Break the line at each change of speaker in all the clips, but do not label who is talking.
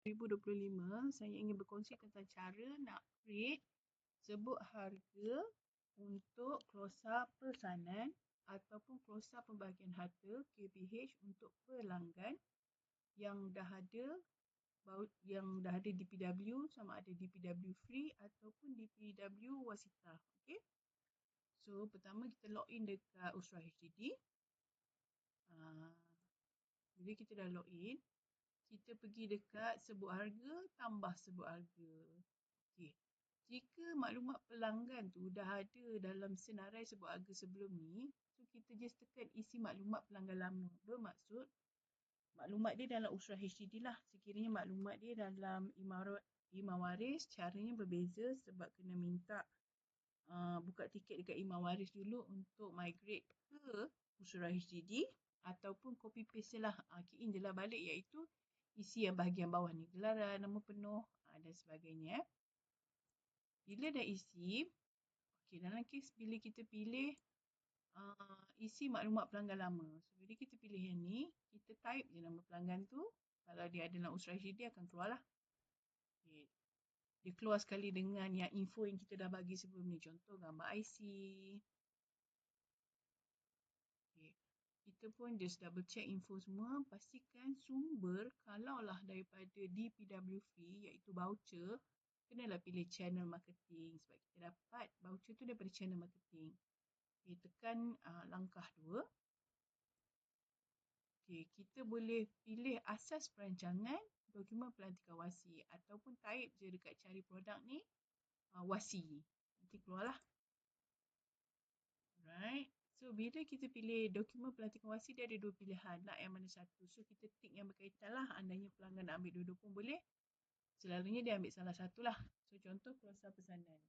2025, saya ingin berkongsi tentang cara nak create sebut harga untuk klausa pesanan ataupun klausa pembahagian harta KPH untuk pelanggan yang dah ada DPW, sama ada DPW free ataupun DPW wasita. Okay. So pertama kita login dekat Usra HDD. Bila kita dah login, kita pergi dekat sebut harga, tambah sebut harga. Okey. Jika maklumat pelanggan tu dah ada dalam senarai sebut harga sebelum ni, so kita just tekan isi maklumat pelanggan lama. Bermaksud, maklumat dia dalam Usra HDD lah. Sekiranya maklumat dia dalam Imam Waris, caranya berbeza sebab kena minta buka tiket dekat Imam Waris dulu untuk migrate ke Usra HDD ataupun copy paste je lah. Key in je lah balik, iaitu isi yang bahagian bawah ni, gelaran, nama penuh dan sebagainya. Bila dah isi, okay, dalam kes bila kita pilih isi maklumat pelanggan lama. So, bila kita pilih yang ni, kita type je nama pelanggan tu. Kalau dia ada dalam Usra HDD akan keluar lah. Okay. Dia keluar sekali dengan yang info yang kita dah bagi sebelum ni. Contoh gambar IC. Okay. Kita pun just double check info semua. Pastikan sumber kalaulah daripada DPW free iaitu voucher, kenalah pilih channel marketing sebab kita dapat voucher tu daripada channel marketing. Okay, tekan langkah 2. Okay, kita boleh pilih asas perancangan dokumen pelantikan wasi ataupun type je dekat cari produk ni wasi. Nanti keluarlah. Alright. So, bila kita pilih dokumen pelantikan wasi, dia ada 2 pilihan. Nak yang mana satu. So, kita tick yang berkaitan lah. Andainya pelanggan nak ambil dua-dua pun boleh. Selalunya dia ambil salah satu lah. So, contoh klausa pesanan.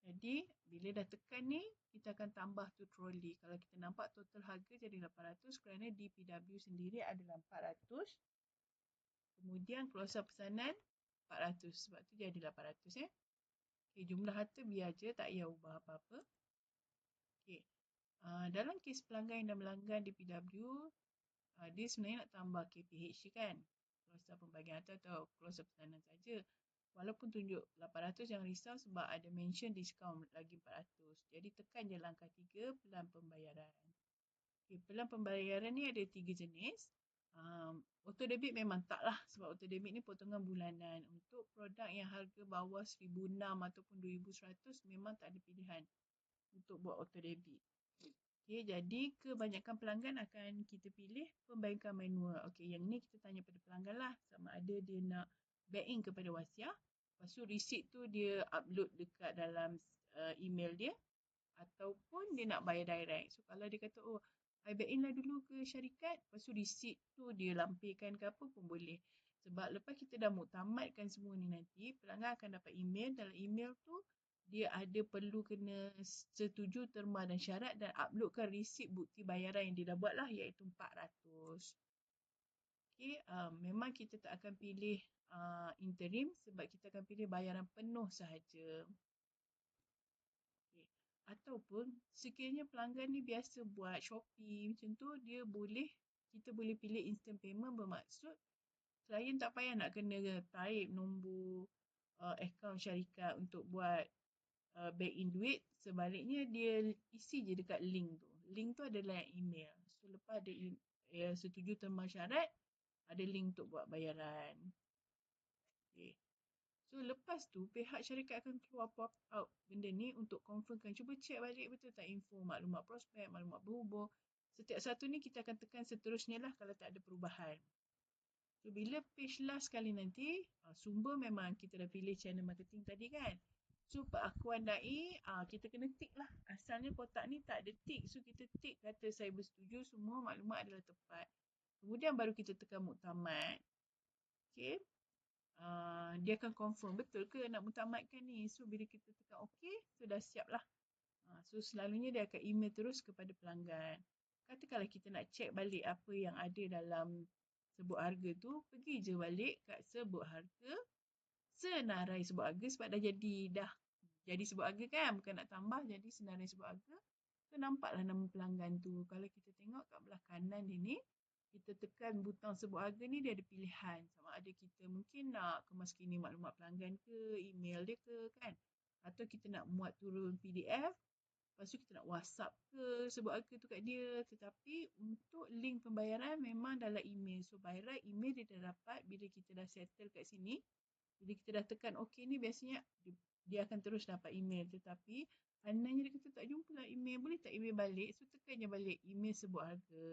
Jadi, bila dah tekan ni, kita akan tambah tu troli. Kalau kita nampak total harga jadi 800 kerana DPW sendiri adalah 400. Kemudian klausa pesanan 400. Sebab tu jadi 800 . Okay, jumlah harta biar je, tak payah ubah apa-apa. Okay. Dalam kes pelanggan yang dah melanggar DPW, dia sebenarnya nak tambah KPH je kan. Klausa pembagian harta atau klausa pesanan saja. Walaupun tunjuk 800, jangan risau sebab ada mention diskaun lagi 400. Jadi tekan je langkah 3, pelan pembayaran. Okay, pelan pembayaran ni ada 3 jenis. Auto debit memang tak lah sebab auto debit ni potongan bulanan. Untuk produk yang harga bawah 1,600 ataupun 2,100 memang tak ada pilihan untuk buat auto debit. Okay, jadi kebanyakan pelanggan akan kita pilih pembayaran manual. Okay, yang ni kita tanya pada pelanggan lah sama ada dia nak back in kepada wasiah. Lepas tu receipt tu dia upload dekat dalam email dia ataupun dia nak bayar direct. So kalau dia kata I back in lah dulu ke syarikat, lepas tu receipt tu dia lampirkan ke apa pun boleh. Sebab lepas kita dah muktamadkan semua ni nanti, pelanggan akan dapat email. Dalam email tu dia ada perlu kena setuju terma dan syarat dan uploadkan receipt bukti bayaran yang dia dah buat lah, iaitu 400. Okay, memang kita tak akan pilih interim sebab kita akan pilih bayaran penuh sahaja. Okay. Ataupun sekiranya pelanggan ni biasa buat Shopee macam tu, kita boleh pilih instant payment. Bermaksud klien tak payah nak kena type nombor akaun syarikat untuk buat back in duit. Sebaliknya dia isi je dekat link tu. Link tu adalah email. So lepas ada setuju terma syarat, ada link untuk buat bayaran. Okay. So lepas tu pihak syarikat akan keluar pop out benda ni untuk confirmkan. Cuba check balik betul tak info maklumat prospek, maklumat berhubung. Setiap satu ni kita akan tekan seterusnya lah kalau tak ada perubahan. So bila page last sekali nanti, sumber memang kita dah pilih channel marketing tadi kan. So pengakuan dai, kita kena tick lah. Asalnya kotak ni tak ada tick. So kita tick kata saya bersetuju semua maklumat adalah tepat. Kemudian baru kita tekan muktamad. Okay. Dia akan confirm betul ke nak muktamadkan ni. So bila kita tekan OK, so dah siap lah. So selalunya dia akan email terus kepada pelanggan. Katakanlah kita nak check balik apa yang ada dalam sebut harga tu, pergi je balik kat sebut harga, senarai sebut harga sebab dah jadi sebut harga kan, bukan nak tambah, jadi senarai sebut harga. So nampaklah nama pelanggan tu. Kalau kita tengok kat belah kanan dia ni, kita tekan butang sebut harga ni, dia ada pilihan. Sama ada kita mungkin nak kemas kini maklumat pelanggan ke, email dia ke kan. Atau kita nak muat turun PDF. Lepas tu kita nak WhatsApp ke sebut harga tu kat dia. Tetapi untuk link pembayaran memang dalam email. So by right email dia dah dapat bila kita dah settle kat sini. Bila kita dah tekan OK ni, biasanya dia akan terus dapat email. Tetapi ananya dia kata tak jumpa lah email. Boleh tak email balik? So tekan je balik email sebut harga.